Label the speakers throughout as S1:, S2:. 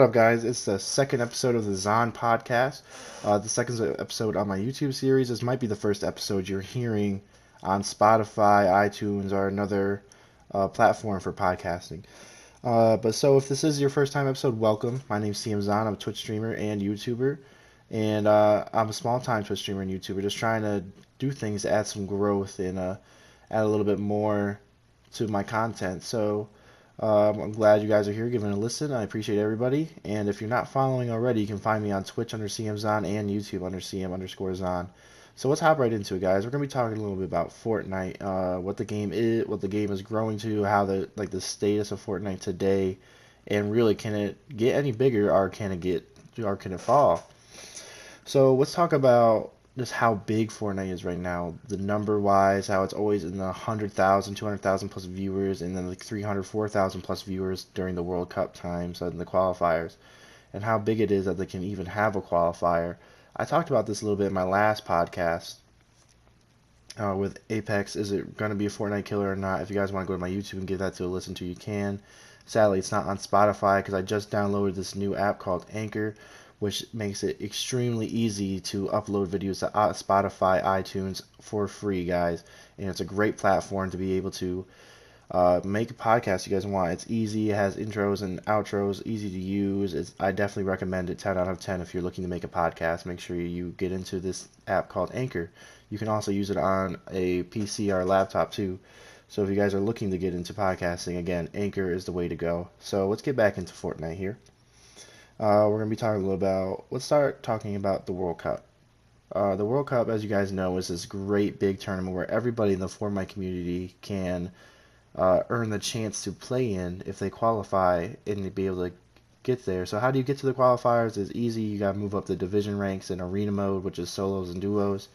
S1: up, guys? It's the second episode of the Zon podcast. The second episode on my YouTube series. This might be the first episode you're hearing on Spotify, iTunes, or another platform for podcasting. But if this is your first time episode, welcome. My name's CM Zon. I'm a Twitch streamer and YouTuber. And I'm a small time Twitch streamer and YouTuber, just trying to do things to add some growth and add a little bit more to my content. I'm glad you guys are here giving a listen. I appreciate everybody. And if you're not following already, you can find me on Twitch under CMZon and YouTube under CM_Zon. So let's hop right into it, guys. We're gonna be talking a little bit about Fortnite, what the game is, what the game is growing to, how the status of Fortnite today, and really, can it get any bigger or can it fall? So let's talk about just how big Fortnite is right now, the number wise, how it's always in the 100,000, 200,000 plus viewers, and then like 300, 4,000 plus viewers during the World Cup times and the qualifiers, and how big it is that they can even have a qualifier. I talked about this a little bit in my last podcast with Apex. Is it going to be a Fortnite killer or not? If you guys want to go to my YouTube and give that to a listen to, you can. Sadly, it's not on Spotify because I just downloaded this new app called Anchor, which makes it extremely easy to upload videos to Spotify, iTunes for free, guys. And it's a great platform to be able to make a podcast you guys want. It's easy, it has intros and outros, easy to use. I definitely recommend it 10 out of 10 if you're looking to make a podcast. Make sure you get into this app called Anchor. You can also use it on a PC or a laptop too. So if you guys are looking to get into podcasting, again, Anchor is the way to go. So let's get back into Fortnite here. We're going to be talking a little about, let's start talking about the World Cup. The World Cup, as you guys know, is this great big tournament where everybody in the Fortnite community can earn the chance to play in if they qualify and be able to get there. So how do you get to the qualifiers? It's easy. You got to move up the division ranks in arena mode, which is solos and duos.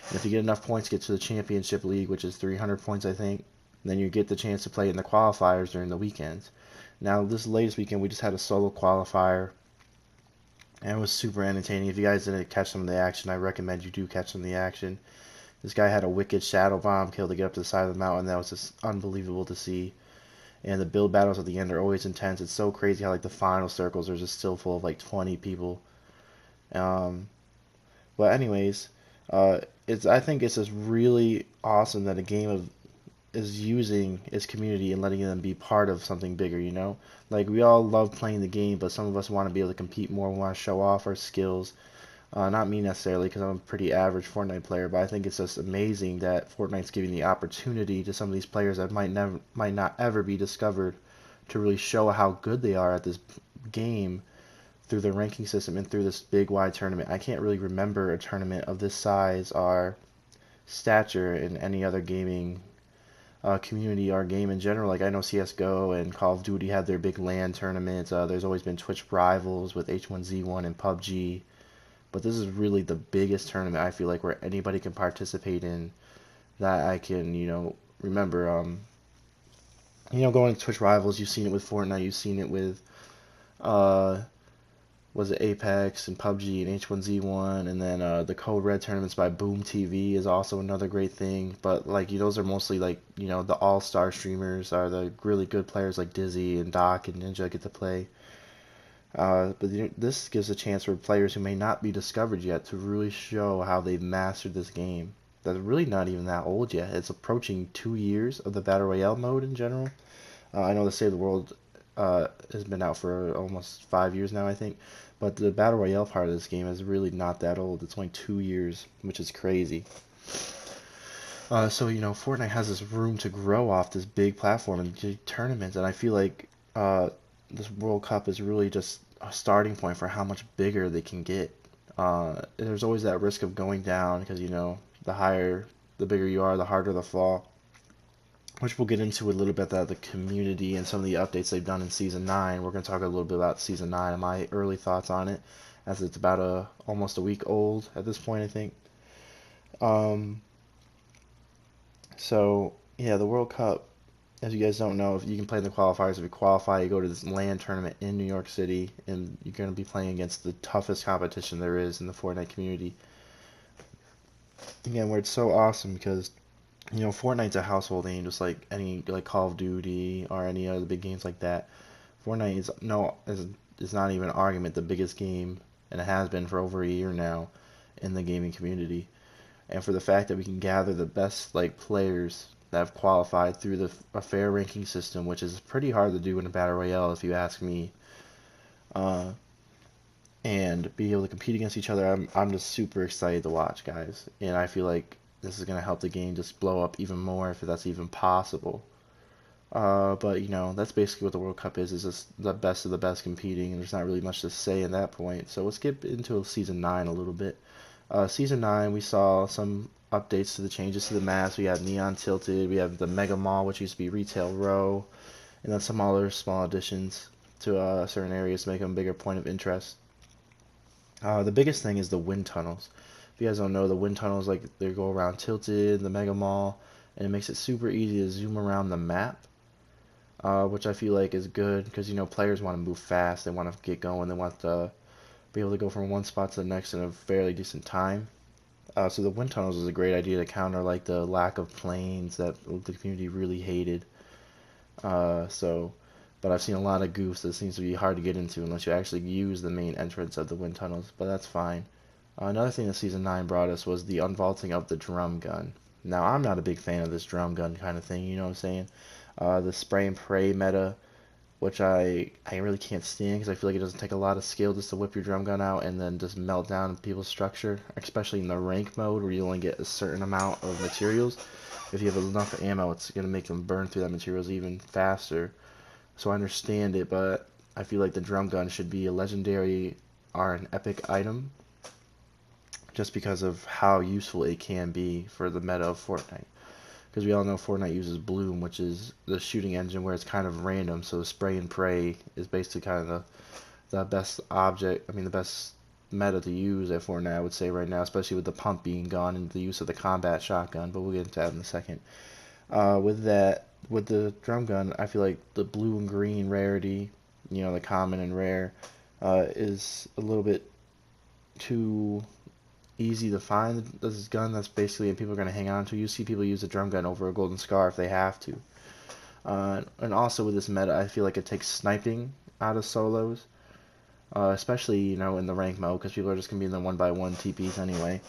S1: And if you get enough points, get to the championship league, which is 300 points, I think. Then you get the chance to play in the qualifiers during the weekends. Now, this latest weekend, we just had a solo qualifier, and it was super entertaining. If you guys didn't catch some of the action, I recommend you do catch some of the action. This guy had a wicked shadow bomb kill to get up to the side of the mountain. That was just unbelievable to see. And the build battles at the end are always intense. It's so crazy how the final circles are just still full of 20 people. But anyways, I think it's just really awesome that a game is using its community and letting them be part of something bigger, you know? Like, we all love playing the game, but some of us want to be able to compete more. We want to show off our skills. Not me necessarily, because I'm a pretty average Fortnite player, but I think it's just amazing that Fortnite's giving the opportunity to some of these players that might not ever be discovered to really show how good they are at this game through the ranking system and through this big wide tournament. I can't really remember a tournament of this size or stature in any other gaming community or game in general. Like, I know CSGO and Call of Duty had their big LAN tournaments. There's always been Twitch rivals with H1Z1 and PUBG. But this is really the biggest tournament, I feel like, where anybody can participate in that I can, remember. Going to Twitch rivals, you've seen it with Fortnite, you've seen it with, was it Apex and PUBG and H1Z1, and then the Code Red tournaments by Boom TV is also another great thing. But those are mostly the all-star streamers are the really good players like Dizzy and Doc and Ninja get to play. This gives a chance for players who may not be discovered yet to really show how they've mastered this game. That's really not even that old yet. It's approaching 2 years of the Battle Royale mode in general. I know the Save the World has been out for almost 5 years now, I think. But the Battle Royale part of this game is really not that old. It's only 2 years, which is crazy. Fortnite has this room to grow off this big platform and tournaments, and I feel like this World Cup is really just a starting point for how much bigger they can get. There's always that risk of going down because, the bigger you are, the harder the fall. Which we'll get into a little bit, that the community and some of the updates they've done in Season 9. We're going to talk a little bit about Season 9 and my early thoughts on it, as it's about almost a week old at this point, I think. The World Cup, as you guys don't know, if you can play in the qualifiers. If you qualify, you go to this LAN tournament in New York City, and you're going to be playing against the toughest competition there is in the Fortnite community. Again, where it's so awesome because Fortnite's a household name, just like any Call of Duty or any other big games like that. Fortnite is is not even an argument the biggest game, and it has been for over a year now in the gaming community. And for the fact that we can gather the best like players that have qualified through a fair ranking system, which is pretty hard to do in a battle royale if you ask me, uh, and be able to compete against each other, I'm just super excited to watch, guys. And I feel like this is gonna help the game just blow up even more if that's even possible. But you know, that's basically what the World Cup is just the best of the best competing, and there's not really much to say in that point. So let's get into Season 9 a little bit. Season 9, we saw some updates to the changes to the maps. We have Neon Tilted, we have the Mega Mall, which used to be Retail Row, and then some other small additions to certain areas to make them a bigger point of interest. The biggest thing is the wind tunnels. If you guys don't know, the wind tunnels, like, they go around Tilted, the Mega Mall, and it makes it super easy to zoom around the map, which I feel like is good because, you know, players want to move fast, they want to get going, they want to be able to go from one spot to the next in a fairly decent time. So the wind tunnels is a great idea to counter like the lack of planes that the community really hated. So, but I've seen a lot of goofs that seems to be hard to get into unless you actually use the main entrance of the wind tunnels, but that's fine. Another thing that Season 9 brought us was the unvaulting of the drum gun. Now, I'm not a big fan of this drum gun kind of thing, you know what I'm saying? The spray and pray meta, which I really can't stand because I feel like it doesn't take a lot of skill just to whip your drum gun out and then just melt down people's structure, especially in the rank mode where you only get a certain amount of materials. If you have enough ammo, it's going to make them burn through that materials even faster. So I understand it, but I feel like the drum gun should be a legendary or an epic item just because of how useful it can be for the meta of Fortnite. Because we all know Fortnite uses Bloom, which is the shooting engine where it's kind of random, so spray and pray is basically kind of the best the best meta to use at Fortnite, I would say right now, especially with the pump being gone and the use of the combat shotgun, but we'll get into that in a second. With the drum gun, I feel like the blue and green rarity, you know, the common and rare, is a little bit too easy to find this gun that's basically and people are going to hang on to. You see people use a drum gun over a golden scar if they have to. And also with this meta, I feel like it takes sniping out of solos, especially, you know, in the rank mode because people are just going to be in the 1x1 TPs anyway.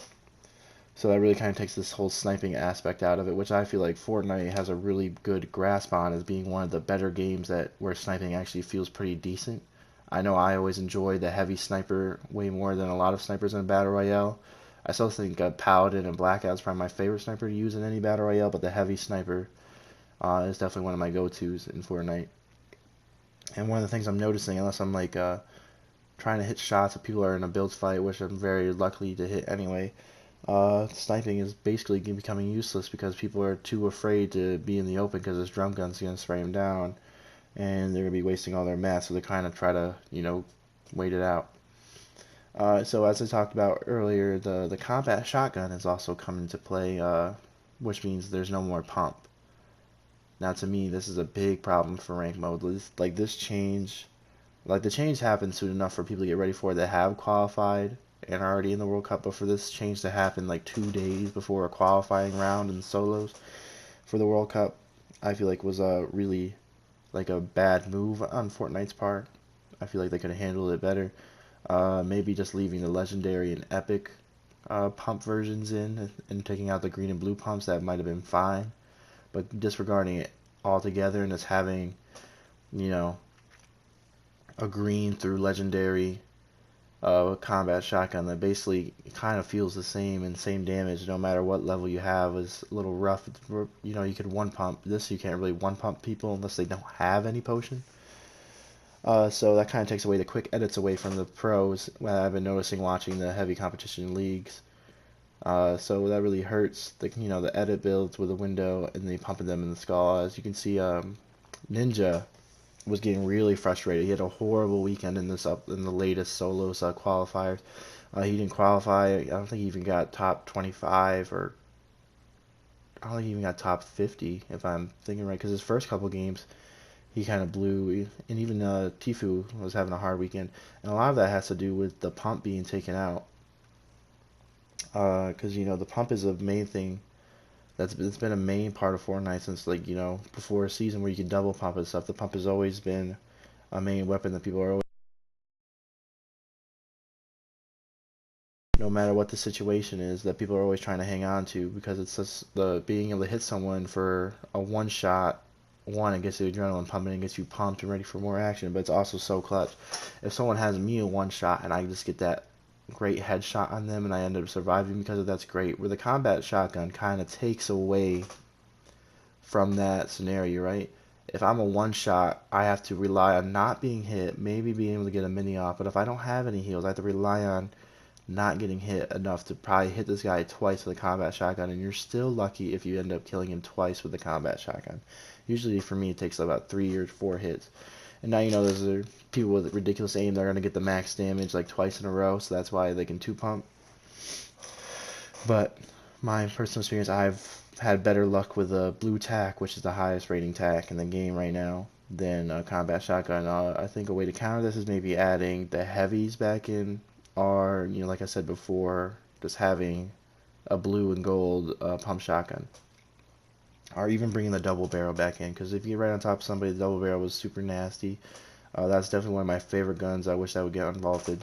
S1: So that really kind of takes this whole sniping aspect out of it, which I feel like Fortnite has a really good grasp on as being one of the better games that where sniping actually feels pretty decent. I know I always enjoy the heavy sniper way more than a lot of snipers in a battle royale. I still think Paladin and Blackout is probably my favorite sniper to use in any battle royale, but the heavy sniper is definitely one of my go-tos in Fortnite. And one of the things I'm noticing, unless I'm like trying to hit shots if people are in a build fight, which I'm very lucky to hit anyway, sniping is basically becoming useless because people are too afraid to be in the open because this drum gun's going to spray them down, and they're going to be wasting all their mats, so they kind of try to, you know, wait it out. So as I talked about earlier, the combat shotgun is also coming into play, which means there's no more pump. Now to me, this is a big problem for rank mode. This change, like the change happened soon enough for people to get ready for it that have qualified and are already in the World Cup, but for this change to happen like 2 days before a qualifying round in solos for the World Cup, I feel like was a really like a bad move on Fortnite's part. I feel like they could have handled it better. Maybe just leaving the legendary and epic pump versions in and taking out the green and blue pumps, that might have been fine. But disregarding it altogether and just having, you know, a green through legendary combat shotgun that basically kind of feels the same and same damage no matter what level you have is a little rough. You know, you could one pump this, you can't really one pump people unless they don't have any potion. So that kind of takes away the quick edits away from the pros. I've been noticing watching the heavy competition leagues. So that really hurts the, you know, the edit builds with the window and they pumping them in the skull. As you can see, Ninja was getting really frustrated. He had a horrible weekend in the latest solos qualifiers. He didn't qualify. I don't think he even got top 25 or I don't think he even got top 50 if I'm thinking right. Because his first couple games he kind of blew, and even Tifu was having a hard weekend, and a lot of that has to do with the pump being taken out, because you know the pump is a main thing it's been a main part of Fortnite since, like, you know, before a season where you can double pump and stuff. The pump has always been a main weapon that people are always no matter what the situation is, that people are always trying to hang on to, because it's just the being able to hit someone for a one shot. One, it gets the adrenaline pumping, it gets you pumped and ready for more action, but it's also so clutch. If someone has me a one shot and I just get that great headshot on them and I end up surviving because of that's great. Where the combat shotgun kind of takes away from that scenario, right? If I'm a one shot, I have to rely on not being hit, maybe being able to get a mini off, but if I don't have any heals, I have to rely on not getting hit enough to probably hit this guy twice with a combat shotgun, and you're still lucky if you end up killing him twice with a combat shotgun. Usually for me it takes about 3 or 4 hits. And now you know there's people with ridiculous aim that are going to get the max damage like twice in a row, so that's why they can 2-pump. But my personal experience, I've had better luck with a blue tac, which is the highest rating tac in the game right now, than a combat shotgun. I think a way to counter this is maybe adding the heavies back in, or, you know, like I said before, just having a blue and gold pump shotgun. Or even bringing the double barrel back in, because if you get right on top of somebody, the double barrel was super nasty. That's definitely one of my favorite guns. I wish I would get unvaulted.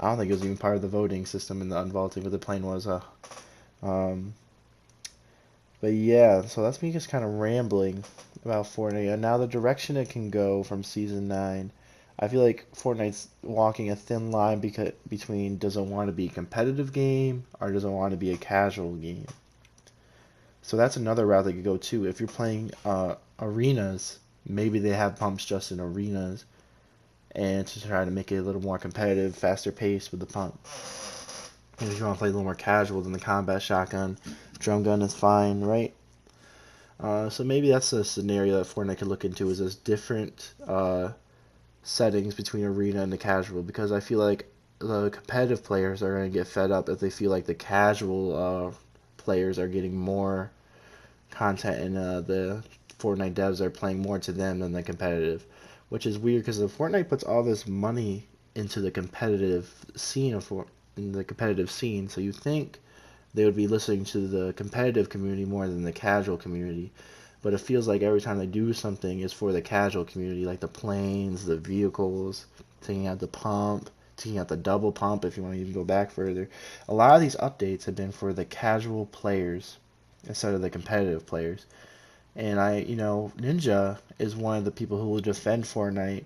S1: I don't think it was even part of the voting system in the unvaulting, but the plane was. But yeah, so that's me just kind of rambling about Fortnite. And now the direction it can go from Season 9. I feel like Fortnite's walking a thin line between does it want to be a competitive game or does it want to be a casual game. So that's another route they could go too. If you're playing arenas, maybe they have pumps just in arenas, and to try to make it a little more competitive, faster pace with the pump. And if you want to play a little more casual than the combat shotgun, drum gun is fine, right? So maybe that's a scenario that Fortnite could look into, is this different settings between arena and the casual, because I feel like the competitive players are going to get fed up if they feel like the casual players are getting more content and the Fortnite devs are playing more to them than the competitive, which is weird because Fortnite puts all this money into the competitive scene so you think they would be listening to the competitive community more than the casual community, but it feels like every time they do something is for the casual community, like the planes, the vehicles, taking out the pump, taking out the double pump. If you want to even go back further, a lot of these updates have been for the casual players instead of the competitive players. And Ninja is one of the people who will defend Fortnite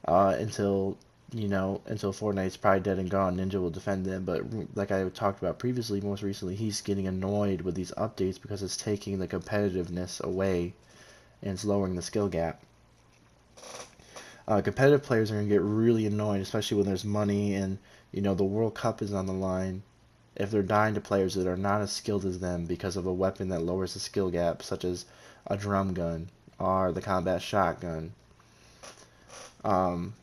S1: until Fortnite's probably dead and gone. Ninja will defend them, but like I talked about previously, most recently, he's getting annoyed with these updates because it's taking the competitiveness away and it's lowering the skill gap. Competitive players are going to get really annoyed, especially when there's money and the World Cup is on the line, if they're dying to players that are not as skilled as them because of a weapon that lowers the skill gap, such as a drum gun or the combat shotgun. Even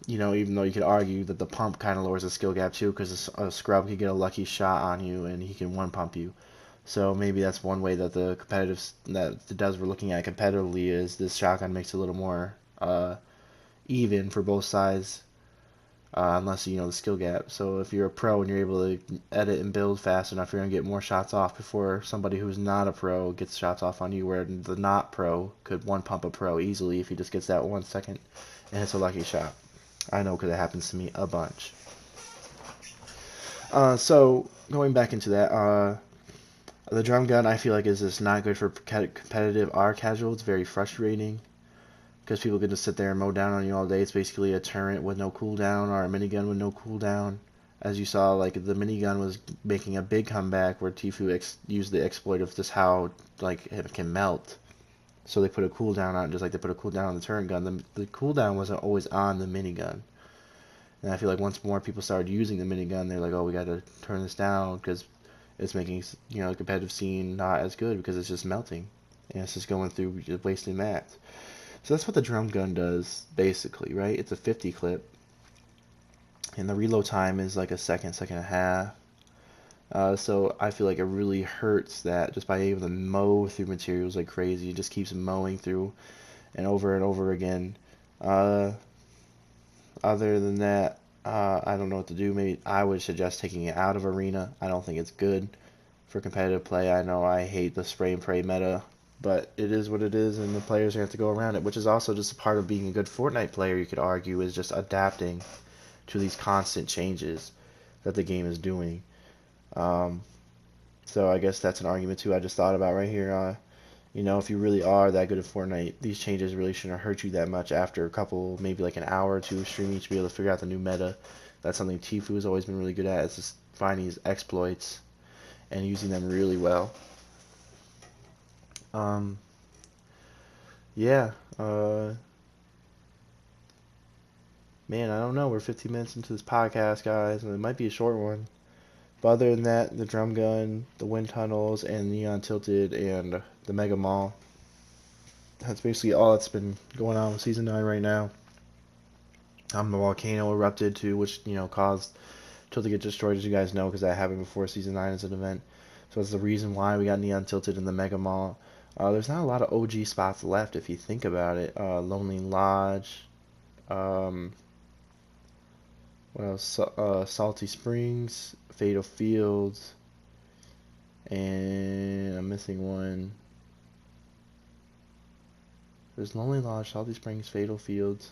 S1: though you could argue that the pump kind of lowers the skill gap too, because a scrub could get a lucky shot on you and he can one pump you. So maybe that's one way that the devs were looking at competitively, is this shotgun makes it a little more even for both sides. Unless the skill gap. So if you're a pro and you're able to edit and build fast enough, you're going to get more shots off before somebody who's not a pro gets shots off on you, where the not pro could one pump a pro easily if he just gets that 1 second and hits a lucky shot. I know because it happens to me a bunch. So going back into that, the drum gun I feel like is just not good for competitive or casual. It's very frustrating, because people can just sit there and mow down on you all day. It's basically a turret with no cooldown, or a minigun with no cooldown. As you saw, like, the minigun was making a big comeback where Tfue used the exploit of just how, like, it can melt. So they put a cooldown on it, just like they put a cooldown on the turret gun. The cooldown wasn't always on the minigun. And I feel like once more people started using the minigun, they're like, oh, we got to turn this down, because it's making, the competitive scene not as good, because it's just melting. And it's just going through, just wasting mats. So that's what the drum gun does, basically, right? It's a 50 clip, and the reload time is like a second and a half. So I feel like it really hurts that just by able to mow through materials like crazy. It just keeps mowing through and over again. Other than that, I don't know what to do. Maybe I would suggest taking it out of arena. I don't think it's good for competitive play. I know I hate the spray and pray meta, but it is what it is, and the players have to go around it, which is also just a part of being a good Fortnite player, you could argue, is just adapting to these constant changes that the game is doing. So I guess that's an argument too I just thought about right here. If you really are that good at Fortnite, these changes really shouldn't hurt you that much after a couple, maybe like an hour or two of streaming to be able to figure out the new meta. That's something Tfue has always been really good at, is just finding these exploits and using them really well. Um, yeah, man, I don't know. We're 15 minutes into this podcast, guys, and it might be a short one. But other than that, the drum gun, the wind tunnels, and neon tilted, and the mega mall. That's basically all that's been going on with season 9 right now. The volcano erupted too, which caused Tilted to get destroyed, as you guys know, because that happened before season 9 as an event. So that's the reason why we got neon tilted in the mega mall. There's not a lot of OG spots left if you think about it. Lonely Lodge, um, what else? Salty Springs, Fatal Fields, and I'm missing one. There's Lonely Lodge, Salty Springs, Fatal Fields.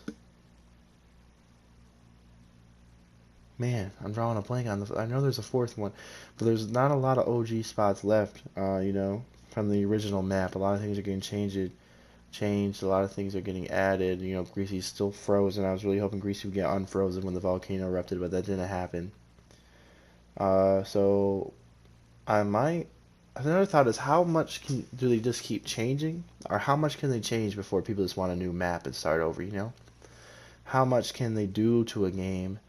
S1: Man, I'm drawing a blank on the. I know there's a fourth one, but there's not a lot of OG spots left. From the original map. A lot of things are getting changed. A lot of things are getting added. Greasy's still frozen. I was really hoping Greasy would get unfrozen when the volcano erupted, but that didn't happen. So I might. Another thought is, how much do they just keep changing, or how much can they change before people just want a new map and start over? How much can they do to a game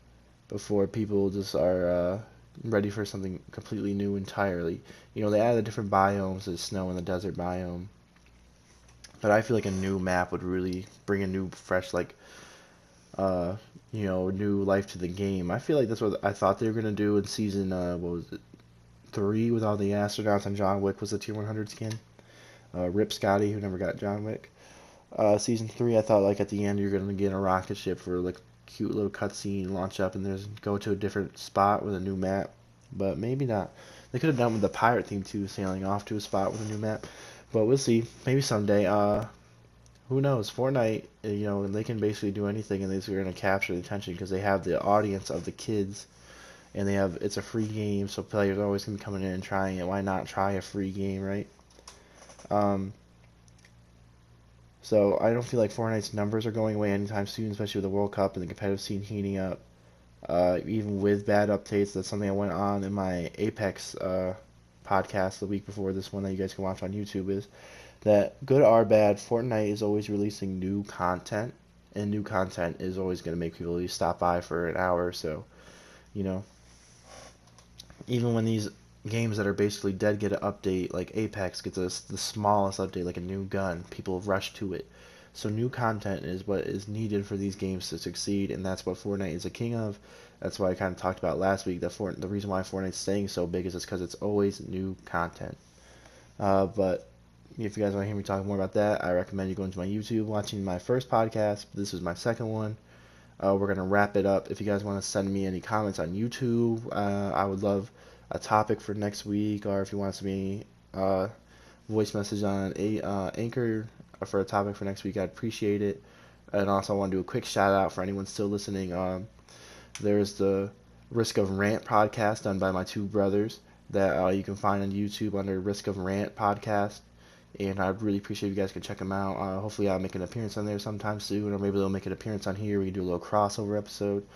S1: before people just are ready for something completely new entirely? They added the different biomes, the snow and the desert biome, but I feel like a new map would really bring a new, fresh, new life to the game. I feel like that's what I thought they were gonna do in season, what was it, 3, with all the astronauts, and John Wick was the tier 100 skin. Rip Scotty, who never got John Wick. Season 3, I thought like at the end you're gonna get a rocket ship for like cute little cutscene, launch up, and there's go to a different spot with a new map. But maybe not. They could have done with the pirate theme too, sailing off to a spot with a new map. But we'll see. Maybe someday. Who knows? Fortnite, and they can basically do anything, and they're going to capture the attention because they have the audience of the kids, and it's a free game, so players are always going to be coming in and trying it. Why not try a free game, right? So I don't feel like Fortnite's numbers are going away anytime soon, especially with the World Cup and the competitive scene heating up. Even with bad updates, that's something I went on in my Apex podcast the week before this one that you guys can watch on YouTube, is that good or bad, Fortnite is always releasing new content, and new content is always going to make people at least stop by for an hour or so. Even when these games that are basically dead get an update, like Apex gets the smallest update, like a new gun, people rush to it. So new content is what is needed for these games to succeed, and that's what Fortnite is a king of. That's why I kind of talked about last week, that the reason why Fortnite's staying so big is because it's always new content. But if you guys want to hear me talk more about that, I recommend you going to my YouTube, watching my first podcast. This is my second one. We're going to wrap it up. If you guys want to send me any comments on YouTube, I would love a topic for next week, or if you want to send me a voice message on Anchor for a topic for next week, I'd appreciate it. And also I want to do a quick shout out for anyone still listening. There's the Risk of Rant podcast done by my two brothers that you can find on YouTube under Risk of Rant podcast. And I'd really appreciate if you guys can check them out. Hopefully I'll make an appearance on there sometime soon, or maybe they'll make an appearance on here. We can do a little crossover episode.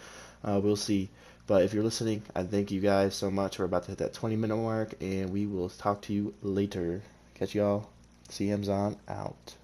S1: We'll see. But if you're listening, I thank you guys so much. We're about to hit that 20-minute mark, and we will talk to you later. Catch y'all. CM's on out.